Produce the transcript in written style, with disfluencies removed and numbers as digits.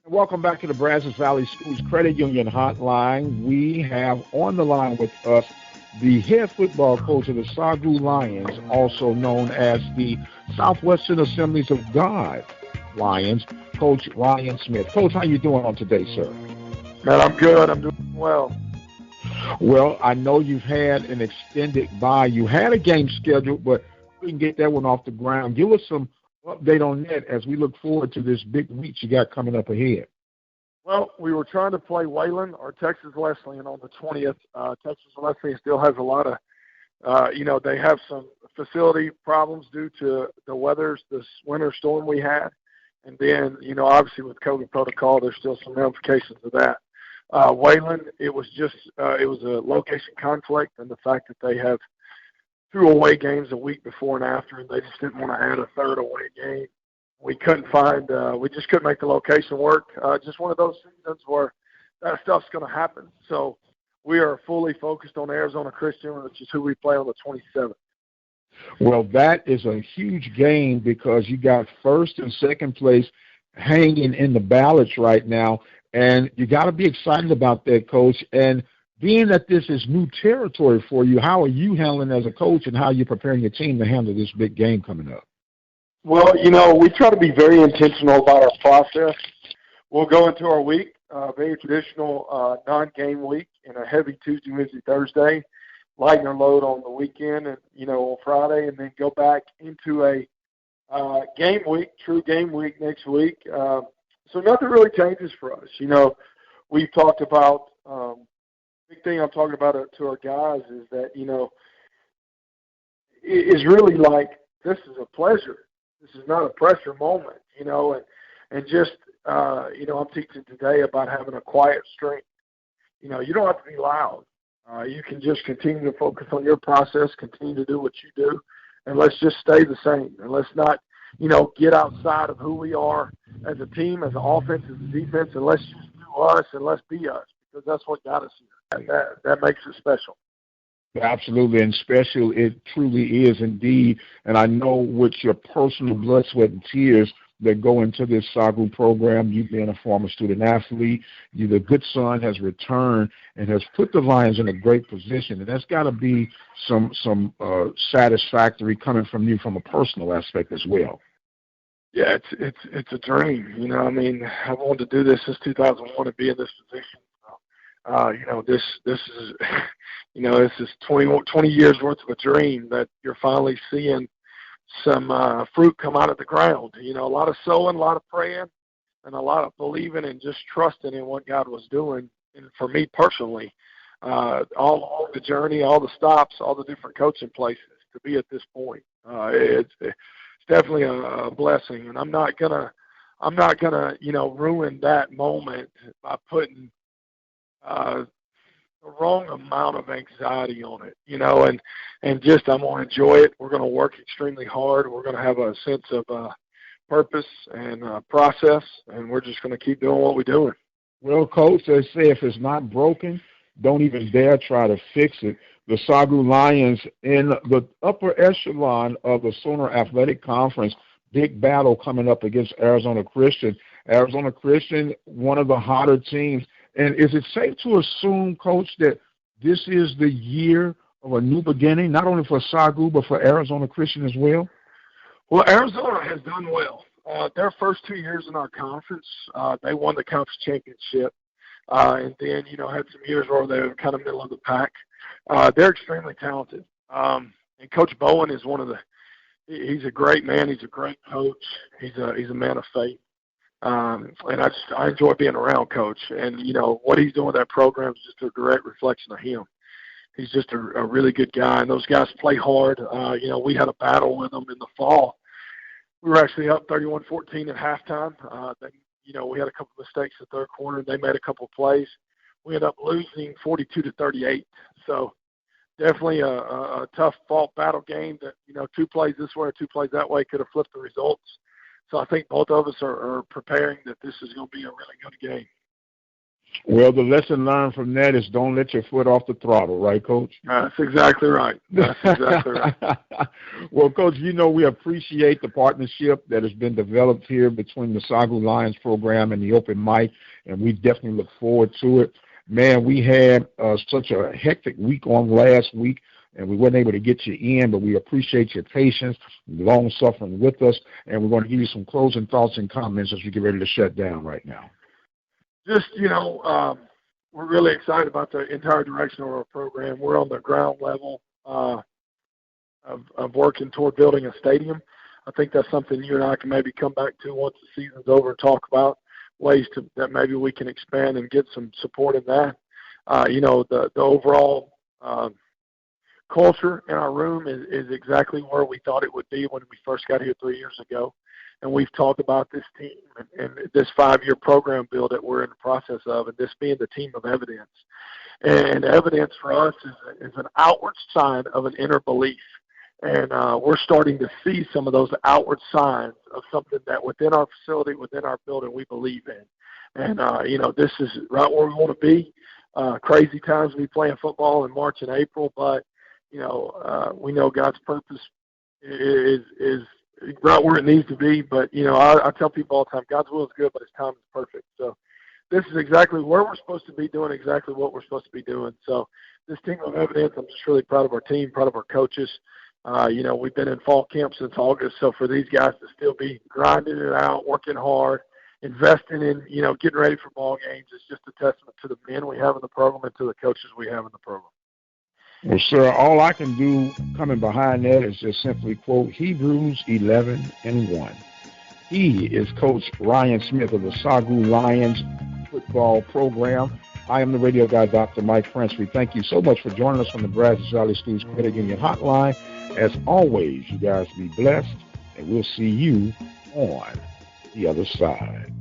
Welcome back to the Brazos Valley Schools Credit Union Hotline. We have on the line with us the head football coach of the SAGU Lions, also known as the Southwestern Assemblies of God Lions, Coach Ryan Smith. Coach, how you doing on today, sir? Man, I'm good. I'm doing well. Well, I know you've had an extended bye. You had a game scheduled, but we can get that one off the ground. Give us some update on that as we look forward to this big week you got coming up ahead. Well, we were trying to play Wayland or Texas Wesleyan on the 20th. Texas Wesleyan still has a lot of, they have some facility problems due to the weather, this winter storm we had. And then, obviously with COVID protocol, there's still some ramifications of that. Wayland, it was a location conflict, and the fact that they have 2 away games a week before and after, and they just didn't want to add a third away game. We just couldn't make the location work. Just one of those seasons where that stuff's going to happen. So we are fully focused on Arizona Christian, which is who we play on the 27th. Well, that is a huge game because you got first and second place hanging in the ballots right now. And you got to be excited about that, Coach. And being that this is new territory for you, how are you handling as a coach, and how are you preparing your team to handle this big game coming up? Well, we try to be very intentional about our process. We'll go into our week, very traditional non-game week, and a heavy Tuesday, Wednesday, Thursday, lighten our load on the weekend and, on Friday, and then go back into a game week, true game week next week. So nothing really changes for us. We've talked about big thing I'm talking about to our guys is that, it's really like this is a pleasure. This is not a pressure moment, and just, I'm teaching today about having a quiet strength. You don't have to be loud. You can just continue to focus on your process, continue to do what you do, and let's just stay the same. And let's not, get outside of who we are as a team, as an offense, as a defense, and let's just do us and let's be us, because that's what got us here. And that makes it special. Absolutely, and special it truly is indeed. And I know with your personal blood, sweat, and tears that go into this SAGU program, you being a former student athlete, the good son has returned and has put the Lions in a great position. And that's got to be some satisfactory coming from you from a personal aspect as well. Yeah, it's a dream. I've wanted to do this since 2001 to be in this position. This is 20 years worth of a dream that you're finally seeing some fruit come out of the ground. A lot of sowing, a lot of praying, and a lot of believing and just trusting in what God was doing. And for me personally, all along the journey, all the stops, all the different coaching places to be at this point, it's definitely a blessing. And I'm not gonna ruin that moment by putting the wrong amount of anxiety on it, and just I'm going to enjoy it. We're going to work extremely hard. We're going to have a sense of purpose and process, and we're just going to keep doing what we're doing. Well, Coach, they say if it's not broken, don't even dare try to fix it. The SAGU Lions in the upper echelon of the Sooner Athletic Conference, big battle coming up against Arizona Christian. Arizona Christian, one of the hotter teams. And is it safe to assume, Coach, that this is the year of a new beginning, not only for SAGU, but for Arizona Christian as well? Well, Arizona has done well. Their first 2 years in our conference, they won the conference championship. And then, had some years where they were kind of middle of the pack. They're extremely talented. And Coach Bowen is he's a great man. He's a great coach. He's a man of faith. And I enjoy being around Coach. And, what he's doing with that program is just a direct reflection of him. He's just a really good guy, and those guys play hard. We had a battle with them in the fall. We were actually up 31-14 at halftime. We had a couple of mistakes in the third quarter. They made a couple of plays. We ended up losing 42-38. So definitely a tough fought battle game that, 2 plays this way or 2 plays that way could have flipped the results. So I think both of us are preparing that this is going to be a really good game. Well, the lesson learned from that is don't let your foot off the throttle, right, Coach? That's exactly right. That's exactly right. Well, Coach, we appreciate the partnership that has been developed here between the SAGU Lions program and the Open Mic, and we definitely look forward to it. Man, we had such a hectic week on last week, and we weren't able to get you in, but we appreciate your patience, long suffering with us, and we're going to give you some closing thoughts and comments as we get ready to shut down right now. Just, we're really excited about the entire direction of our program. We're on the ground level of working toward building a stadium. I think that's something you and I can maybe come back to once the season's over and talk about ways that maybe we can expand and get some support in that. The overall culture in our room is exactly where we thought it would be when we first got here 3 years ago. And we've talked about this team and this 5-year program build that we're in the process of, and this being the team of evidence. And evidence for us is an outward sign of an inner belief. And we're starting to see some of those outward signs of something that within our facility, within our building, we believe in. And, this is right where we want to be. Crazy times to be playing football in March and April, but, we know God's purpose is right where it needs to be. But, I tell people all the time, God's will is good, but his time is perfect. So this is exactly where we're supposed to be doing exactly what we're supposed to be doing. So this team of evidence, I'm just really proud of our team, proud of our coaches. We've been in fall camp since August. So for these guys to still be grinding it out, working hard, investing in, getting ready for ball games, is just a testament to the men we have in the program and to the coaches we have in the program. Well, sir, all I can do coming behind that is just simply quote Hebrews 11:1. He is Coach Ryan Smith of the SAGU Lions football program. I am the radio guy, Dr. Mike French. We thank you so much for joining us on the Brazos Valley Schools Credit Union Hotline. As always, you guys be blessed, and we'll see you on the other side.